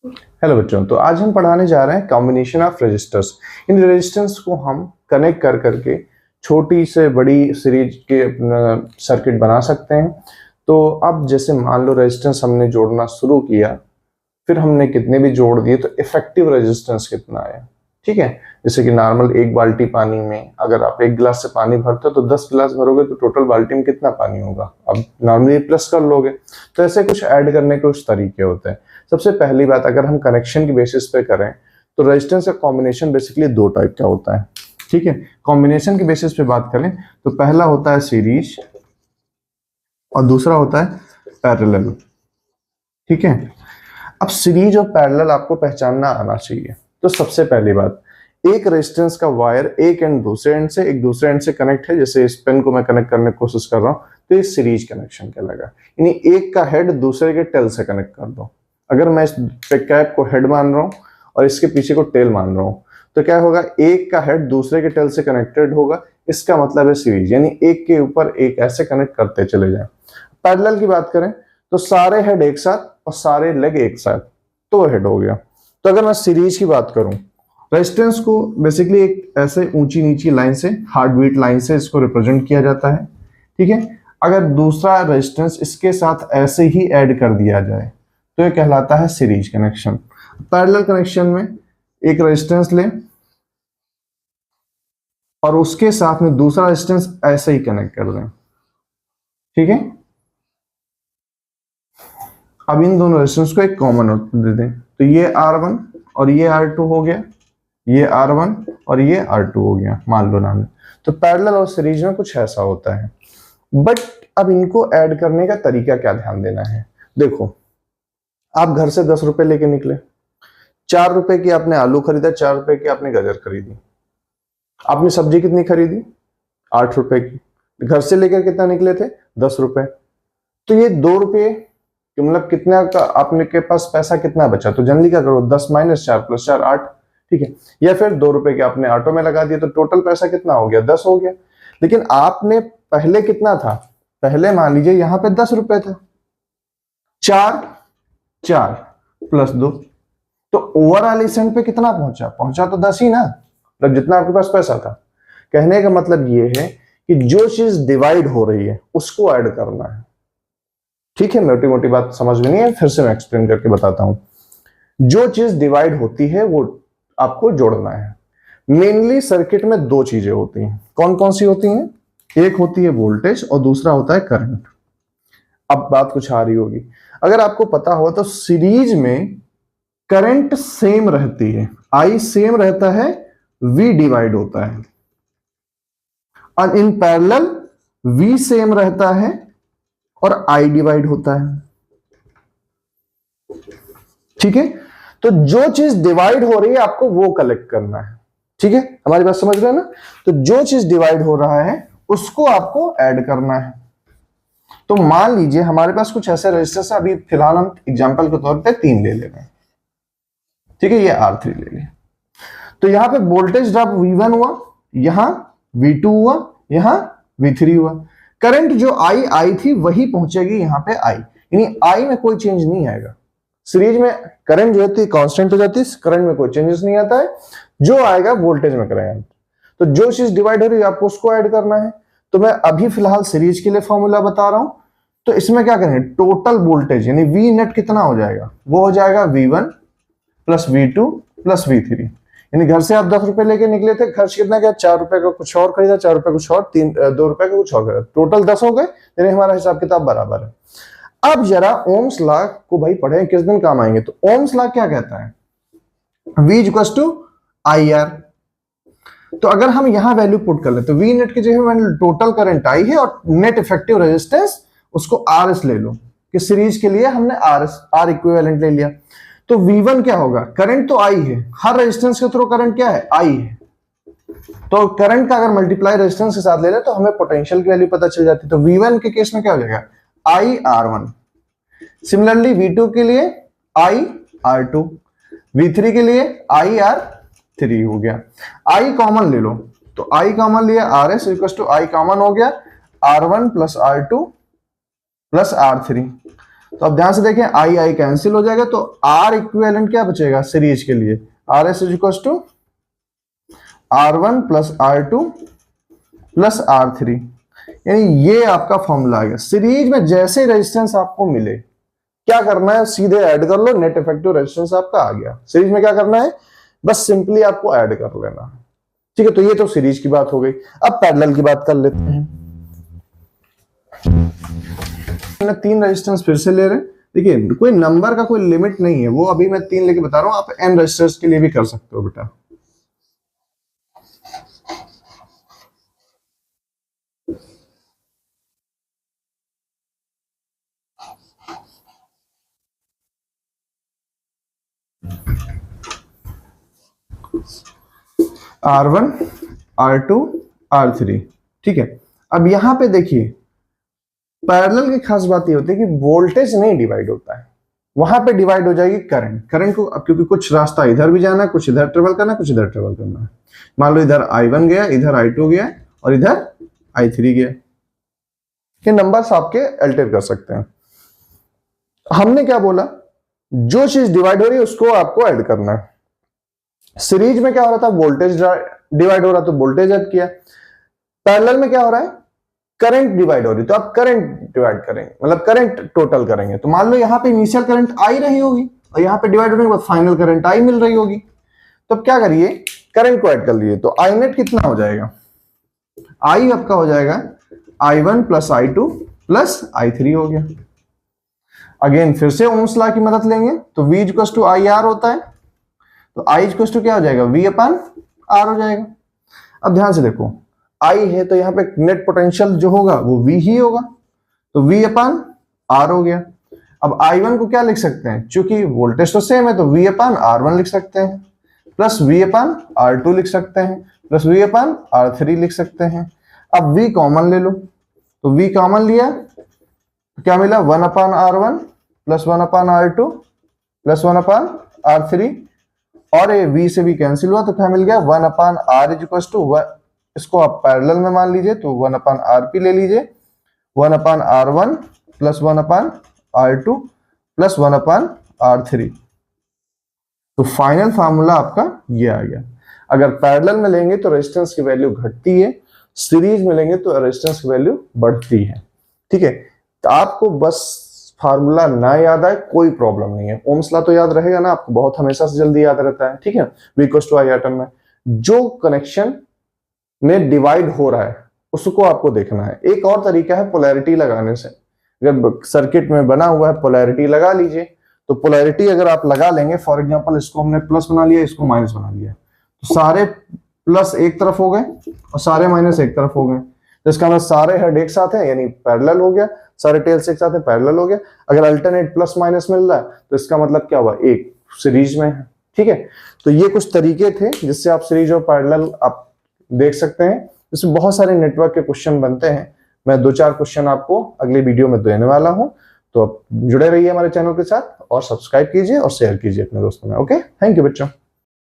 Hello बच्चों, तो आज हम पढ़ाने जा रहे हैं कॉम्बिनेशन ऑफ रेजिस्टर्स। इन रेजिस्टेंस को हम कनेक्ट कर करके छोटी से बड़ी सीरीज के सर्किट बना सकते हैं। तो अब जैसे मान लो रेजिस्टेंस हमने जोड़ना शुरू किया, फिर हमने कितने भी जोड़ दिए तो इफेक्टिव रेजिस्टेंस कितना आया। ठीक है, जैसे कि नॉर्मल एक बाल्टी पानी में अगर आप एक गिलास से पानी भरते हो तो 10 गिलास भरोगे तो टोटल बाल्टी में कितना पानी होगा। अब नॉर्मली प्लस कर लोगे, तो ऐसे कुछ ऐड करने के कुछ तरीके होते हैं। सबसे पहली बात, अगर हम कनेक्शन की बेसिस पे करें तो रेजिस्टेंस का कॉम्बिनेशन बेसिकली दो टाइप का होता है। ठीक है, कॉम्बिनेशन की बेसिस पे बात करें तो पहला होता है सीरीज और दूसरा होता है पैरेलल। ठीक है, अब सीरीज और पैरेलल आपको पहचानना आना चाहिए। तो सबसे पहली बात, एक रेजिस्टेंस का वायर एक एंड दूसरे एंड से एक दूसरे एंड से कनेक्ट है। जैसे इस पेन को मैं कनेक्ट करने की कोशिश कर रहा हूं तो ये सीरीज कनेक्शन कहलाएगा। यानी एक का हेड दूसरे के टेल से कनेक्ट कर दो। अगर मैं इस कैप को हेड मान रहा हूं और इसके पीछे को टेल मान रहा हूं तो क्या होगा, एक का हेड दूसरे के टेल से कनेक्टेड होगा, इसका मतलब है सीरीज। यानी एक के ऊपर एक ऐसे कनेक्ट करते चले जाए। पैरेलल की बात करें तो सारे हेड एक साथ और सारे लेग एक साथ, तो हेड हो गया। तो अगर मैं सीरीज की बात करूं, रेजिस्टेंस को बेसिकली एक ऐसे ऊंची नीची लाइन से, हार्ट बीट लाइन से इसको रिप्रेजेंट किया जाता है। ठीक है, अगर दूसरा रेजिस्टेंस इसके साथ ऐसे ही ऐड कर दिया जाए तो ये कहलाता है सीरीज कनेक्शन। पैरेलल कनेक्शन में एक रेजिस्टेंस लें और उसके साथ में दूसरा रेजिस्टेंस ऐसे ही कनेक्ट कर दें। ठीक है, अब इन दोनों रेजिस्टेंस को एक कॉमन आउटपुट दे दें, तो ये R1 और ये R2 हो गया, ये R1 और ये R2 हो गया, मान लो नाम। तो पैरेलल और सीरीज में कुछ ऐसा होता है। बट अब इनको ऐड करने का तरीका क्या ध्यान देना है। देखो, आप घर से 10 रुपए लेके निकले, 4 रुपए की आपने आलू खरीदा, 4 रुपए की आपने गाजर खरीदी। आपने सब्जी कितनी खरीदी, 8 रुपए की। घर से लेकर कितना निकले थे, 10 रुपए। तो ये 2 रुपए मतलब कितना का आपने के पास पैसा कितना बचा। तो जनरली क्या करो, 10 माइनस 4 प्लस 4 8। ठीक है, या फिर 2 रुपए के आपने ऑटो में लगा दिया तो टोटल पैसा कितना हो गया, 10 हो गया। लेकिन आपने पहले कितना था, पहले मान लीजिए यहां पे 10 रुपए था, 4 4 प्लस 2, तो ओवरऑल इस एंड पे कितना पहुंचा, पहुंचा तो 10 ही ना, मतलब जितना आपके पास पैसा था। कहने का मतलब ये है कि जो चीज डिवाइड हो रही है उसको ऐड करना है। ठीक है, मोटी मोटी बात समझ में नहीं है, फिर से मैं एक्सप्लेन करके बताता हूं। जो चीज डिवाइड होती है वो आपको जोड़ना है। मेनली सर्किट में दो चीजें होती हैं। कौन कौन सी होती हैं, एक होती है वोल्टेज और दूसरा होता है करंट। अब बात कुछ आ रही होगी, अगर आपको पता हो तो सीरीज में करंट सेम रहती है, आई सेम रहता है, वी डिवाइड होता है। और इन पैरेलल वी सेम रहता है और आई डिवाइड होता है। ठीक है, तो जो चीज डिवाइड हो रही है आपको वो कलेक्ट करना है। ठीक है, हमारी बात समझ रहे हैं ना। तो जो चीज डिवाइड हो रहा है उसको आपको ऐड करना है। तो मान लीजिए हमारे पास कुछ ऐसे रजिस्टर्स, अभी फिलहाल हम एग्जांपल के तौर पे 3 ले रहे हैं। ठीक है, ये R3 ले लिया। तो यहां पे वोल्टेज ड्रॉप V1 हुआ, यहां V2 हुआ, यहां V3 हुआ। करंट जो आई थी वही पहुंचेगी यहां पे I, यानी I में कोई चेंज नहीं आएगा। सीरीज में करंट जो होती है कांस्टेंट हो जाती है, करंट में कोई चेंजेस नहीं आता है, जो आएगा वोल्टेज में करंट। तो जो चीज डिवाइड हो रही है आपको उसको ऐड करना है। तो मैं अभी फिलहाल सीरीज के लिए फॉर्मूला बता रहा हूं। तो इसमें क्या करेंगे, टोटल वोल्टेज यानी वी नेट कितना हो जाएगा, वो हो जाएगा V1 plus V2 plus V3। यानी घर से आप 10 रुपए लेके निकले थे, खर्च कितना किया, 4 रुपए का कुछ और खरीदा, 4 रुपए कुछ और, 2 रुपए का कुछ और खरीदा, टोटल 10 हो गए। यानी हमारा हिसाब किताब बराबर है। अब जरा ओम्स लॉ को भाई पढ़े, किस दिन काम आएंगे। तो ओम्स लॉ क्या कहता है, V इक्वल्स टू IR। तो अगर हम यहां वैल्यू पुट कर ले तो V नेट की जगह टोटल करंट I है और नेट इफेक्टिव रेजिस्टेंस उसको RS ले लो, कि सीरीज के लिए हमने R इक्विवेलेंट ले लिया। तो V1 क्या होगा, करंट तो I है, हर रेजिस्टेंस के थ्रू करंट क्या है, I है। तो करंट का अगर मल्टीप्लाई रेजिस्टेंस के साथ ले ले तो हमें पोटेंशियल की वैल्यू पता चल जाती है। तो V1 के केस में क्या हो जाएगा, IR1। सिमिलरली V2 के लिए IR2, V3 के लिए IR3 हो गया। I कॉमन ले लो, तो I कॉमन लिया, RS equal to I common हो गया R1 plus R2 plus R3। तो अब ध्यान से देखें, आई आई कैंसिल हो जाएगा, तो आर इक्विवेलेंट क्या बचेगा सीरीज के लिए, R S is equal to R1 plus R2 plus R3, यानी ये आपका फॉर्मूला आ गया। सीरीज में जैसे रेजिस्टेंस आपको मिले क्या करना है, सीधे ऐड कर लो, नेट इफेक्टिव रेजिस्टेंस आपका आ गया। सीरीज में क्या करना है, बस सिंपली आपको ऐड कर लेना है, ठीक है। तो ये तो सीरीज की बात हो गई। अब पैरेलल की बात कर लेते हैं। तीन रेजिस्टेंस फिर से ले रहे हैं, देखिए कोई नंबर का कोई लिमिट नहीं है, वो अभी मैं 3 लेके बता रहा हूं, आप n रेजिस्टेंस के लिए भी कर सकते हो बेटा। R1 R2 R3, ठीक है। अब यहां पे देखिए पैरेलल की खास बात ये होती है कि वोल्टेज नहीं डिवाइड होता है, वहां पे डिवाइड हो जाएगी करंट को। अब क्योंकि कुछ रास्ता इधर भी जाना है, कुछ इधर ट्रेवल करना है, कुछ इधर ट्रेवल करना है। मान लो इधर I1 गया, इधर I2 गया और इधर I3 गया, ये नंबर्स आपके अल्टर कर सकते हैं। हमने क्या बोला, जो चीज डिवाइड हो रही है उसको आपको ऐड करना है। सीरीज में क्या हो रहा था, वोल्टेज डिवाइड हो रहा तो वोल्टेज ऐड किया। पैरेलल में क्या हो रहा है, करंट डिवाइड हो रही तो आप करंट डिवाइड करेंगे, मतलब करंट टोटल करेंगे। तो मान लो यहाँ पे इनिशियल करंट आई रही होगी और यहाँ पे डिवाइड होने के बाद फाइनल करंट आई मिल रही होगी, तो अब क्या करिए, करंट को ऐड कर लिए। तो आई नेट कितना हो जाएगा, आई आपका हो जाएगा I1 plus I2 plus I3 हो गया। अगेन फिर से ओम्स लॉ की मदद लेंगे, तो V इक्वल्स टू IR होता है, तो I इक्वल्स टू क्या हो जाएगा, V अपॉन R हो जाएगा। अब ध्यान से देखो, I है तो यहाँ पे नेट पोटेंशियल जो होगा वो V ही होगा, तो V अपॉन R हो गया। अब I1 को क्या लिख सकते हैं, चूंकि वोल्टेज तो सेम है तो V अपॉन R1 लिख सकते हैं, प्लस V अपॉन R2 लिख सकते हैं, प्लस V अपॉन R3 लिख सकते हैं। अब V कॉमन ले लो, तो V कॉमन लिया तो क्या मिला, 1 upon R1 plus 1 upon R2 plus 1 upon R3, और ये V से V कैंसिल हुआ तो क्या मिल गया, 1 upon R is equal to, इसको आप पैरेलल में मान लीजिए तो 1 अपॉन RP ले लीजिए, 1 upon R1 plus 1 upon R2 plus 1 upon R3। तो फाइनल फार्मूला आपका ये आ गया। अगर पैरेलल में लेंगे तो रेजिस्टेंस की वैल्यू घटती है, सीरीज में लेंगे तो रेजिस्टेंस की वैल्यू बढ़ती है, ठीक है। तो आपको बस फार्मूला ना याद आए कोई प्रॉब्लम नहीं है, ओम्स लॉ तो याद रहेगा ना आपको, बहुत हमेशा से जल्दी याद रहता है, ठीक है। V equals to I item में जो कनेक्शन में डिवाइड हो रहा है उसको आपको देखना है। एक और तरीका है पोलैरिटी लगाने से, अगर सर्किट में बना हुआ है पोलैरिटी लगा लीजिए, तो पोलैरिटी अगर आप लगा लेंगे, फॉर एग्जांपल इसको हमने प्लस बना लिया, इसको माइनस बना लिया, तो सारे प्लस एक तरफ हो गए और सारे माइनस एक तरफ हो गए, तो इसका मतलब सारे हेड एक साथ है यानी पैरेलल हो गया, सारे टेल्स एक साथ है पैरेलल हो गया। अगर अल्टरनेट प्लस माइनस मिल रहा है तो इसका मतलब क्या हुआ, एक सीरीज में है, ठीक है। तो ये कुछ तरीके थे जिससे आप सीरीज और पैरेलल आप देख सकते हैं। इसमें बहुत सारे नेटवर्क के क्वेश्चन बनते हैं, मैं 2-4 क्वेश्चन आपको अगले वीडियो में देने वाला हूं, तो आप जुड़े रहिए हमारे चैनल के साथ और सब्सक्राइब कीजिए और शेयर कीजिए अपने दोस्तों में। ओके, थैंक यू बच्चों।